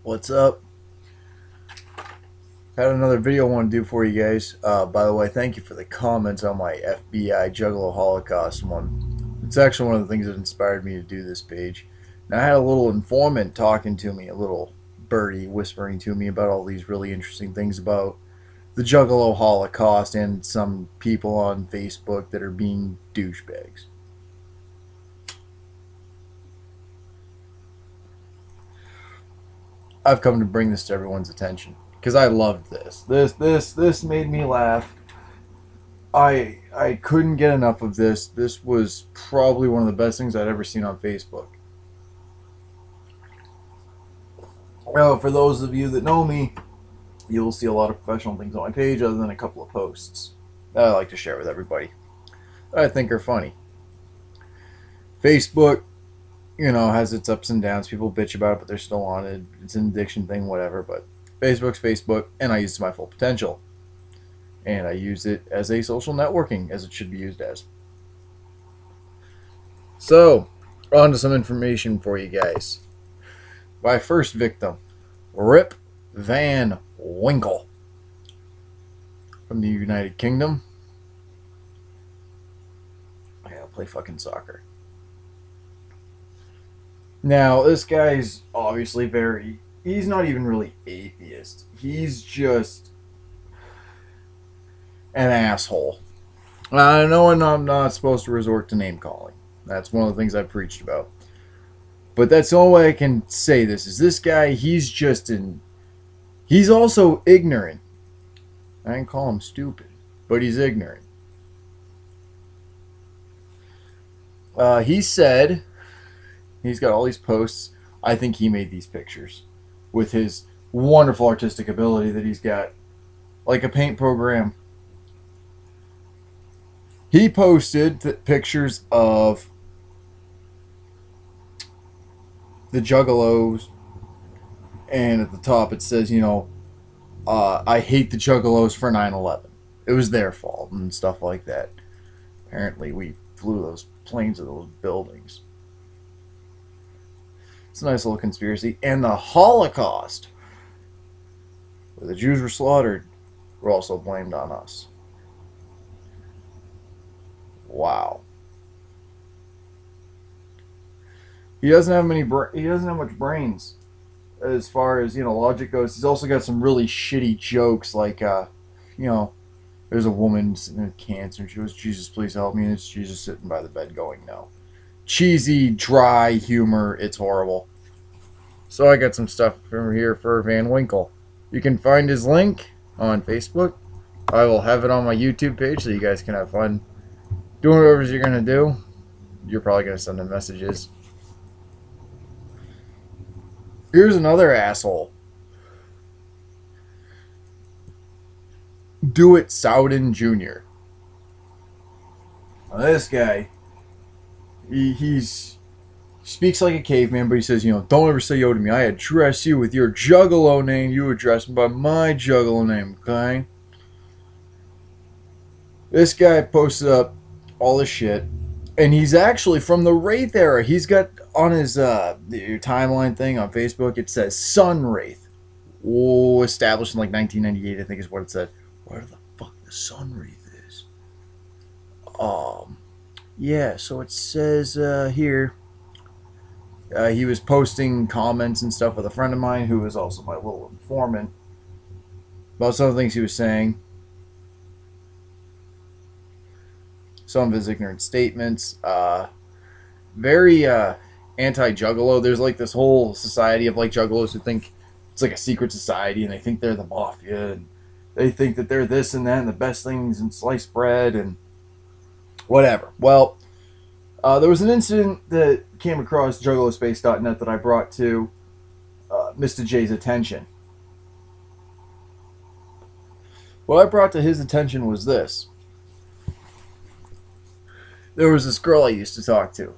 What's up? Had another video I want to do for you guys. By the way, thank you for the comments on my FBI Juggalo Holocaust one. It's actually one of the things that inspired me to do this page. Now, I had a little informant talking to me, a little birdie whispering to me about all these really interesting things about the Juggalo Holocaust and some people on Facebook that are being douchebags. I've come to bring this to everyone's attention because I loved this. This made me laugh. I couldn't get enough of this. This was probably one of the best things I'd ever seen on Facebook. Well, for those of you that know me, you'll see a lot of professional things on my page other than a couple of posts that I like to share with everybody that I think are funny. Facebook, has its ups and downs. People bitch about it, but they're still on it. It's an addiction thing, whatever. But Facebook's Facebook, and I use it to my full potential. And I use it as a social networking, as it should be used as. So, on to some information for you guys. My first victim, Rip Van Winkle, from the United Kingdom. Yeah, play fucking soccer. Now, this guy's obviously he's not even really atheist. He's just an asshole. I know I'm not supposed to resort to name calling. That's one of the things I've preached about. But that's the only way I can say this, is this guy, he's also ignorant. I didn't call him stupid, but he's ignorant. He said, he's got all these posts. I think he made these pictures with his wonderful artistic ability that he's got, like a paint program. He posted pictures of the Juggalos, and at the top it says, I hate the Juggalos for 9/11. It was their fault and stuff like that. Apparently we flew those planes at those buildings. It's a nice little conspiracy. And the Holocaust, where the Jews were slaughtered, were also blamed on us. Wow. He doesn't have much brains as far as logic goes. He's also got some really shitty jokes, like there's a woman sitting with cancer and she goes, "Jesus, please help me," and it's Jesus sitting by the bed going, "No." Cheesy, dry humor. It's horrible. So I got some stuff from here for Van Winkle. You can find his link on Facebook. I will have it on my YouTube page so you guys can have fun doing whatever you're going to do. You're probably going to send him messages. Here's another asshole. Do It Souden Jr. Now this guy, he speaks like a caveman, but he says, "Don't ever say yo to me. I address you with your Juggalo name. You address me by my Juggalo name, okay?" This guy posted up all this shit, and he's actually from the Wraith era. He's got on his your timeline thing on Facebook, it says Sun Wraith. Established in like 1998, I think is what it said. Where the fuck the Sun Wraith is? Yeah, so it says here, he was posting comments and stuff with a friend of mine who was also my little informant about some of the things he was saying. Some of his ignorant statements. Very anti-Juggalo. There's like this whole society of like Juggalos who think it's like a secret society, and they think they're the mafia, and they think that they're this and that and the best things in sliced bread and whatever. Well, there was an incident that came across juggalospace.net that I brought to Mr. J's attention. What I brought to his attention was this. There was this girl I used to talk to.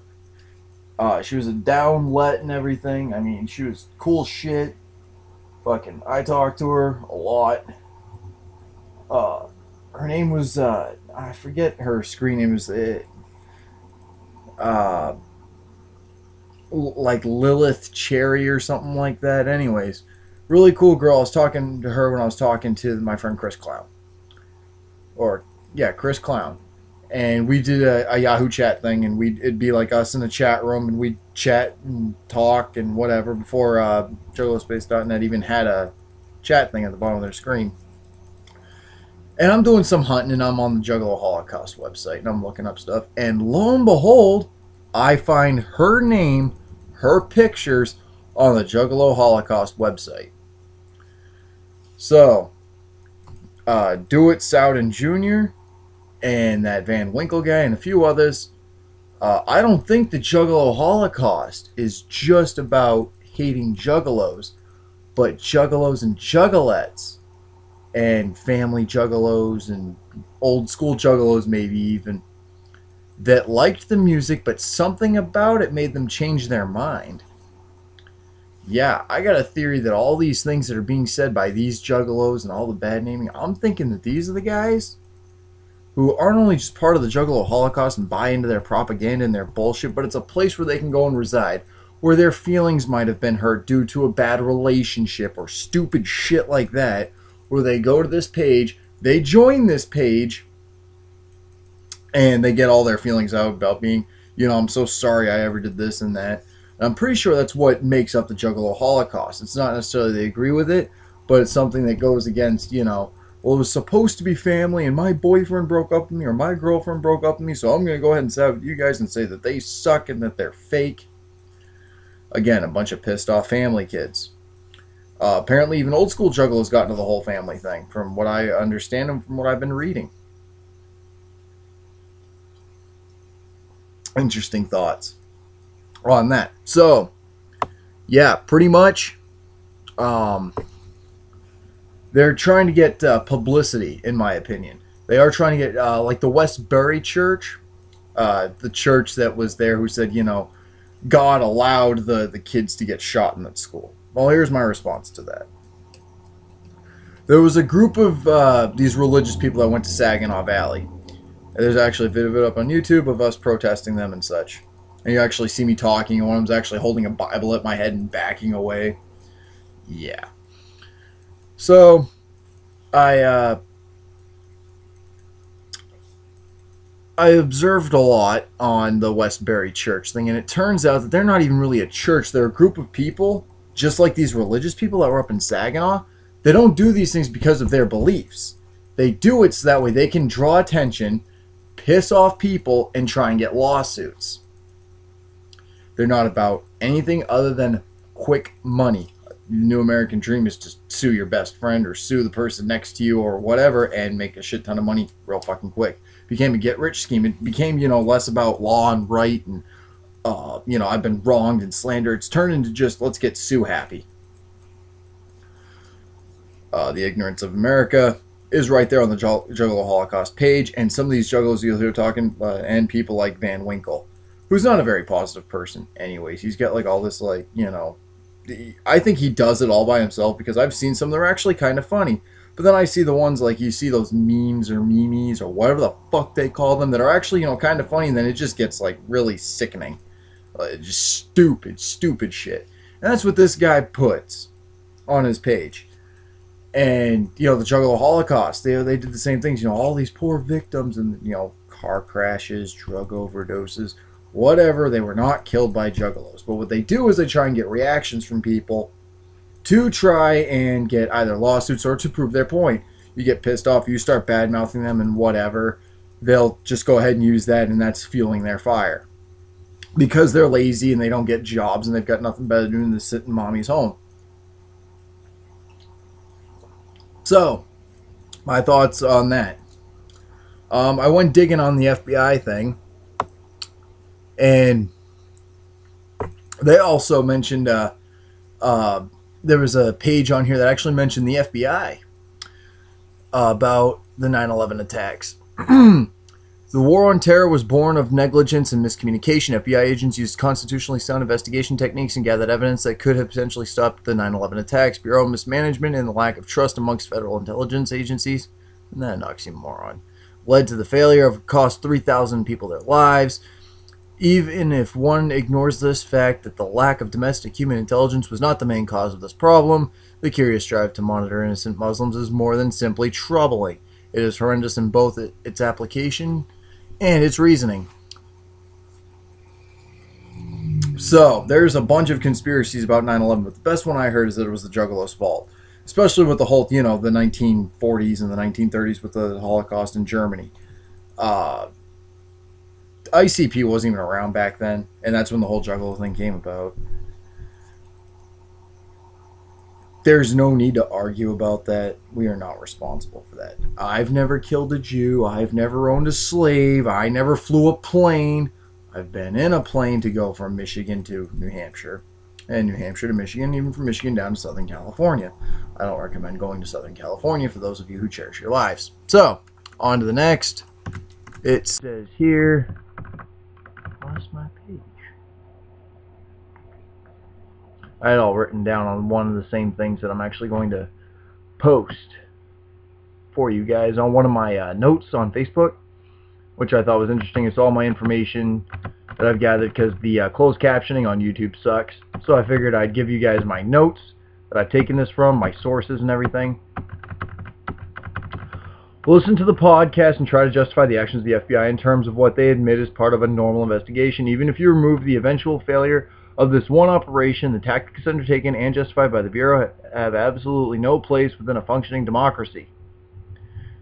She was a downlet and everything. I mean, she was cool shit. Fucking, I talked to her a lot. Her name was, I forget her screen name was, like Lilith Cherry or something like that. Anyways, Really cool girl. I was talking to her when I was talking to my friend Chris Clown. Or, yeah, Chris Clown. And we did a Yahoo chat thing, and it'd be like us in a chat room, and we'd chat and talk and whatever before JuggaloSpace.net even had a chat thing at the bottom of their screen. And I'm doing some hunting, and I'm on the Juggalo Holocaust website, and I'm looking up stuff. And lo and behold, I find her name, her pictures on the Juggalo Holocaust website. So, Do It Souden Jr. and that Van Winkle guy and a few others. I don't think the Juggalo Holocaust is just about hating juggalos, but juggalos and juggalettes, and family juggalos and old school juggalos maybe even, that liked the music, but something about it made them change their mind. Yeah, I got a theory that all these things that are being said by these juggalos and all the bad naming, I'm thinking that these are the guys who aren't only just part of the Juggalo Holocaust and buy into their propaganda and their bullshit, but it's a place where they can go and reside, where their feelings might have been hurt due to a bad relationship or stupid shit like that, where they go to this page, they join this page, and they get all their feelings out about being, I'm so sorry I ever did this and that. And I'm pretty sure that's what makes up the Juggalo Holocaust. It's not necessarily they agree with it, but it's something that goes against, well, it was supposed to be family, and my boyfriend broke up with me, or my girlfriend broke up with me, so I'm going to go ahead and side with you guys and say that they suck and that they're fake. Again, a bunch of pissed off family kids. Apparently, even old school juggalos got into the whole family thing, from what I understand and from what I've been reading. Interesting thoughts on that. So, yeah, pretty much, they're trying to get publicity, in my opinion. They are trying to get, like the Westbury Church, the church that was there who said, God allowed the kids to get shot in that school. Well, here's my response to that. There was a group of these religious people that went to Saginaw Valley. There's actually a video of it up on YouTube of us protesting them and such. And you actually see me talking, and one of them's actually holding a Bible at my head and backing away. Yeah. So, I observed a lot on the Westbury Church thing, and it turns out that they're not even really a church. They're a group of people, just like these religious people that were up in Saginaw. They don't do these things because of their beliefs. They do it so that way they can draw attention, piss off people, and try and get lawsuits. They're not about anything other than quick money. The new American dream is to sue your best friend or sue the person next to you or whatever and make a shit ton of money real fucking quick. It became a get-rich scheme. It became, less about law and right and, I've been wronged and slandered. It's turned into just, let's get Sue happy. The ignorance of America is right there on the Juggalo Holocaust page, and some of these juggalos you'll hear talking, and people like Van Winkle, who's not a very positive person anyways. He's got all this I think he does it all by himself, because I've seen some that are actually kind of funny. But then I see the ones you see those memes or memes or whatever the fuck they call them that are actually, kind of funny, and then it just gets really sickening. Just stupid shit. And that's what this guy puts on his page. And, the Juggalo Holocaust, they did the same things. All these poor victims and, car crashes, drug overdoses, whatever. They were not killed by juggalos. But what they do is they try and get reactions from people to try and get either lawsuits or to prove their point. You get pissed off, you start bad-mouthing them and whatever. They'll just go ahead and use that, and that's fueling their fire. Because they're lazy and they don't get jobs and they've got nothing better to do than to sit in mommy's home. So, my thoughts on that. I went digging on the FBI thing, and they also mentioned there was a page on here that actually mentioned the FBI about the 9/11 attacks. The war on terror was born of negligence and miscommunication. FBI agents used constitutionally sound investigation techniques and gathered evidence that could have potentially stopped the 9/11 attacks. Bureau mismanagement and the lack of trust amongst federal intelligence agencies, and that an oxymoron, led to the failure of cost 3,000 people their lives. Even if one ignores this fact that the lack of domestic human intelligence was not the main cause of this problem, the curious drive to monitor innocent Muslims is more than simply troubling. It is horrendous in both its application and its reasoning. So, there's a bunch of conspiracies about 9/11, but the best one I heard is that it was the Juggalos' fault. Especially with the whole, the 1940s and the 1930s with the Holocaust in Germany. ICP wasn't even around back then, and that's when the whole Juggalo thing came about. There's no need to argue about that. We are not responsible for that. I've never killed a Jew. I've never owned a slave. I never flew a plane. I've been in a plane to go from Michigan to New Hampshire, and New Hampshire to Michigan, even from Michigan down to Southern California. I don't recommend going to Southern California for those of you who cherish your lives. So, on to the next. It says here... Lost my page. I had all written down on one of the same things that I'm actually going to post for you guys on one of my notes on Facebook, which I thought was interesting. It's all my information that I've gathered because the closed captioning on YouTube sucks. So I figured I'd give you guys my notes that I've taken this from, my sources and everything. Listen to the podcast and try to justify the actions of the FBI in terms of what they admit is part of a normal investigation. Even if you remove the eventual failure of this one operation, the tactics undertaken and justified by the Bureau have absolutely no place within a functioning democracy.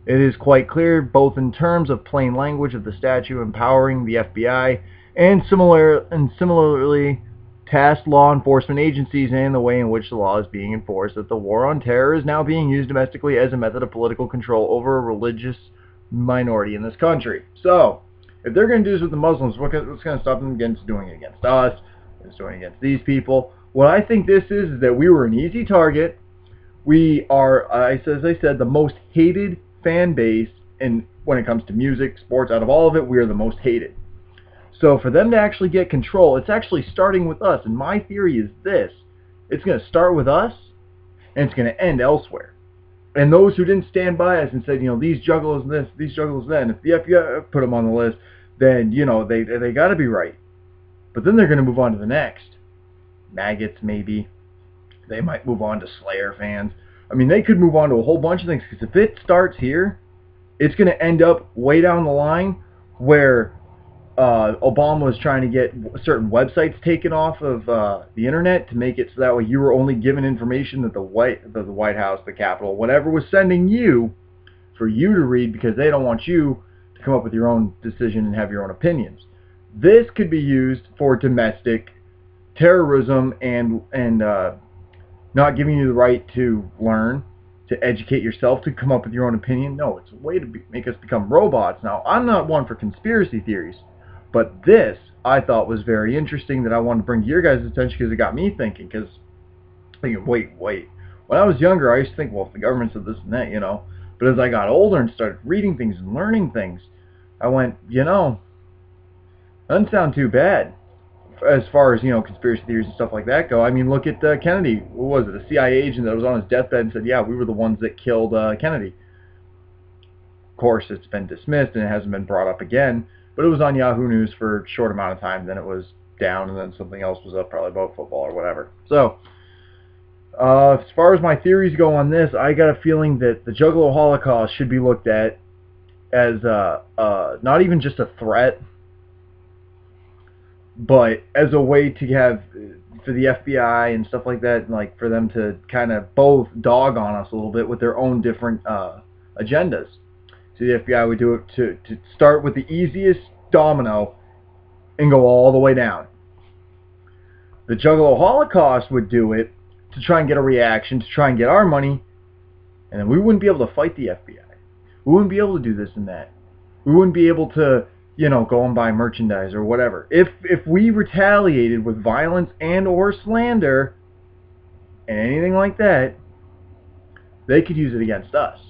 It is quite clear, both in terms of plain language of the statute empowering the FBI and similarly tasked law enforcement agencies and the way in which the law is being enforced, that the war on terror is now being used domestically as a method of political control over a religious minority in this country. So, if they're going to do this with the Muslims, what's going to stop them against doing it against us? It's doing it against these people. What I think this is that we were an easy target. We are, as I said, the most hated fan base, and when it comes to music, sports, out of all of it, we are the most hated. So for them to actually get control, it's actually starting with us. And my theory is this. It's going to start with us, and it's going to end elsewhere. And those who didn't stand by us and said, these juggalos this, these juggalos then, if the FBI put them on the list, then, they got to be right. But then they're going to move on to the next. Maggots, maybe. They might move on to Slayer fans. I mean, they could move on to a whole bunch of things. Because if it starts here, it's going to end up way down the line where... Obama was trying to get certain websites taken off of the internet to make it so that way you were only given information that the White House, the Capitol, whatever was sending you for you to read because they don't want you to come up with your own decision and have your own opinions. This could be used for domestic terrorism and not giving you the right to learn, to educate yourself, to come up with your own opinion. No, it's a way to make us become robots. Now, I'm not one for conspiracy theories. But this, I thought, was very interesting that I wanted to bring to your guys' attention because it got me thinking. Because, wait. When I was younger, I used to think, well, if the government said this and that, But as I got older and started reading things and learning things, I went, doesn't sound too bad. As far as, conspiracy theories and stuff like that go. I mean, look at Kennedy. What was it? A CIA agent that was on his deathbed and said, yeah, we were the ones that killed Kennedy. Of course, it's been dismissed and it hasn't been brought up again. But it was on Yahoo News for a short amount of time. Then it was down, and then something else was up, probably about football or whatever. So, as far as my theories go on this, I got a feeling that the Juggalo Holocaust should be looked at as not even just a threat, but as a way to have, for the FBI and stuff like that, like for them to kind of both dog on us a little bit with their own different agendas. So the FBI would do it to start with the easiest domino and go all the way down. The Juggalo Holocaust would do it to try and get a reaction, to try and get our money, and then we wouldn't be able to fight the FBI. We wouldn't be able to do this and that. We wouldn't be able to, go and buy merchandise or whatever. If we retaliated with violence and or slander and anything like that, they could use it against us.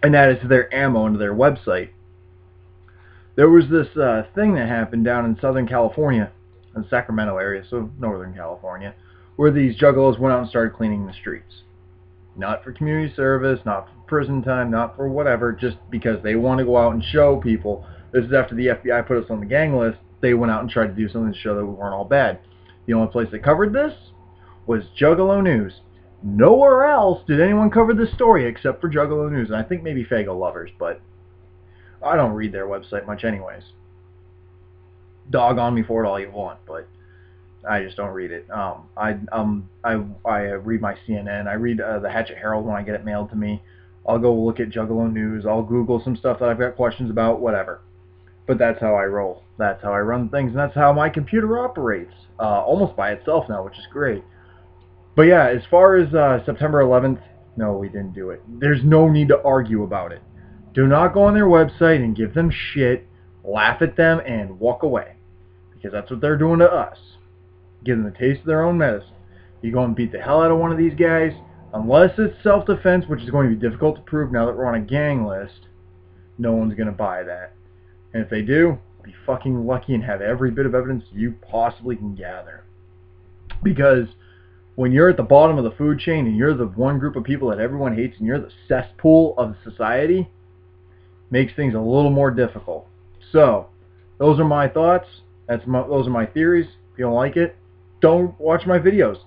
And that is their ammo into their website. There was this thing that happened down in Southern California, in the Sacramento area, so Northern California, where these juggalos went out and started cleaning the streets. Not for community service, not for prison time, not for whatever, just because they want to go out and show people. This is after the FBI put us on the gang list. They went out and tried to do something to show that we weren't all bad. The only place that covered this was Juggalo News. Nowhere else did anyone cover this story except for Juggalo News, and I think maybe Fago Lovers, but I don't read their website much anyways. Dog on me for it all you want, but I just don't read it. I read my CNN. I read the Hatchet Herald when I get it mailed to me. I'll go look at Juggalo News. I'll Google some stuff that I've got questions about, whatever. But that's how I roll. That's how I run things, and that's how my computer operates. Almost by itself now, which is great. But yeah, as far as September 11th, no, we didn't do it. There's no need to argue about it. Do not go on their website and give them shit, laugh at them, and walk away. Because that's what they're doing to us. Give them a taste of their own medicine. You go and beat the hell out of one of these guys, unless it's self-defense, which is going to be difficult to prove now that we're on a gang list, no one's going to buy that. And if they do, be fucking lucky and have every bit of evidence you possibly can gather. Because when you're at the bottom of the food chain and you're the one group of people that everyone hates and you're the cesspool of society, makes things a little more difficult. So, those are my thoughts. Those are my theories. If you don't like it, don't watch my videos.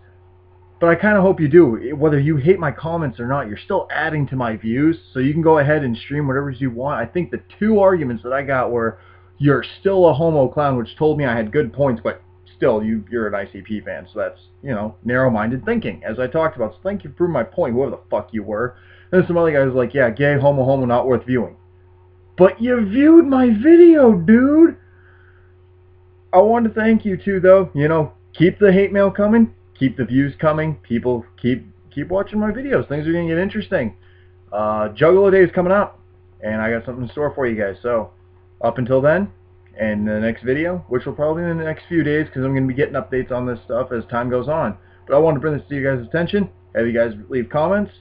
But I kind of hope you do. Whether you hate my comments or not, you're still adding to my views, so you can go ahead and stream whatever you want. I think the two arguments that I got were, you're still a homo clown, which told me I had good points, but still, you're an ICP fan, so that's, narrow-minded thinking, as I talked about. So thank you for proving my point, whoever the fuck you were. And then some other guys like, yeah, gay, homo, not worth viewing. But you viewed my video, dude! I want to thank you, too, though. Keep the hate mail coming. Keep the views coming. People, keep watching my videos. Things are going to get interesting. Juggalo Day is coming up, and I got something in store for you guys. So, up until then, and the next video, which will probably be in the next few days, because I'm going to be getting updates on this stuff as time goes on. But I wanted to bring this to you guys' attention. Have you guys leave comments,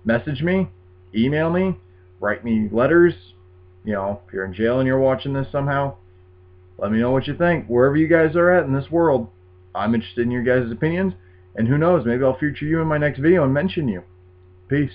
message me, email me, write me letters. If you're in jail and you're watching this somehow, let me know what you think. Wherever you guys are at in this world, I'm interested in your guys' opinions. And who knows, maybe I'll feature you in my next video and mention you. Peace.